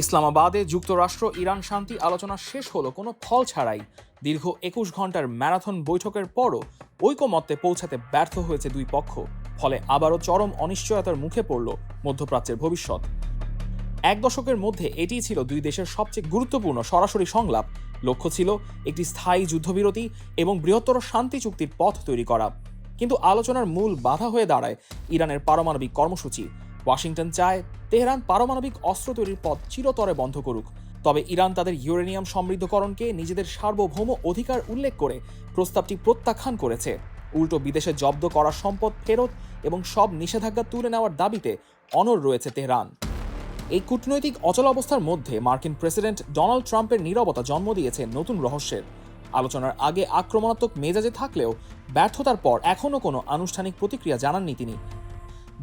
ইসলামাবাদে যুক্তরাষ্ট্র ইরান শান্তি আলোচনা শেষ হলো কোনো ফল ছাড়াই। দীর্ঘ ২১ ঘন্টার ম্যারাথন বৈঠকের পরও ঐকমত্যে পৌঁছাতে ব্যর্থ হয়েছে দুই পক্ষ। ফলে আবারও চরম অনিশ্চয়তার মুখে পড়ল মধ্যপ্রাচ্যের ভবিষ্যৎ। এক দশকের মধ্যে এটিই ছিল দুই দেশের সবচেয়ে গুরুত্বপূর্ণ সরাসরি সংলাপ। লক্ষ্য ছিল একটি স্থায়ী যুদ্ধবিরতি এবং বৃহত্তর শান্তি চুক্তির পথ তৈরি করা। কিন্তু আলোচনার মূল বাধা হয়ে দাঁড়ায় ইরানের পারমাণবিক কর্মসূচি। ওয়াশিংটন চায় তেহরান পারমাণবিক অস্ত্র তৈরির পথ চিরতরে বন্ধ করুক। তবে ইরান তাদের ইউরেনিয়াম সমৃদ্ধকরণকে নিজেদের সার্বভৌম অধিকার উল্লেখ করে প্রস্তাবটি প্রত্যাখ্যান করেছে। উল্টো বিদেশে জব্দ করা সম্পদ ফেরত এবং সব নিষেধাজ্ঞা তুলে নেওয়ার দাবিতে অনড় রয়েছে তেহরান। এই কূটনৈতিক অচলাবস্থার মধ্যে মার্কিন প্রেসিডেন্ট ডোনাল্ড ট্রাম্পের নীরবতা জন্ম দিয়েছে নতুন রহস্যের। আলোচনার আগে আক্রমণাত্মক মেজাজে থাকলেও ব্যর্থতার পর এখনও কোনো আনুষ্ঠানিক প্রতিক্রিয়া জানাননি তিনি।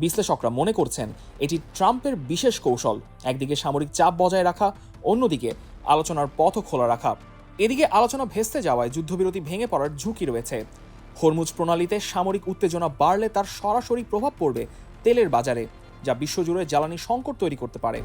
বিশ্লেষকরা মনে করছেন এটি ট্রাম্পের বিশেষ কৌশল, একদিকে সামরিক চাপ বজায় রাখা, অন্যদিকে আলোচনার পথও খোলা রাখা। এদিকে আলোচনা ভেস্তে যাওয়ায় যুদ্ধবিরতি ভেঙে পড়ার ঝুঁকি রয়েছে। হরমুজ প্রণালীতে সামরিক উত্তেজনা বাড়লে তার সরাসরি প্রভাব পড়বে তেলের বাজারে, যা বিশ্বজুড়ে জ্বালানি সংকট তৈরি করতে পারে।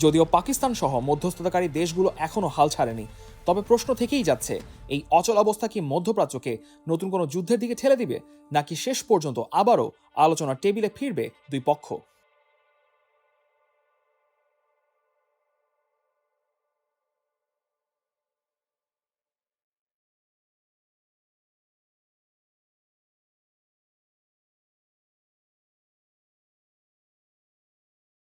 যদিও পাকিস্তান সহ মধ্যস্থতাকারী দেশগুলো এখনও হাল ছাড়েনি, তবে প্রশ্ন থেকেই যাচ্ছে এই অচল অবস্থা কি মধ্যপ্রাচ্যকে নতুন কোনো যুদ্ধের দিকে ঠেলে দিবে, নাকি শেষ পর্যন্ত আবারও আলোচনার টেবিলে ফিরবে দুই পক্ষ।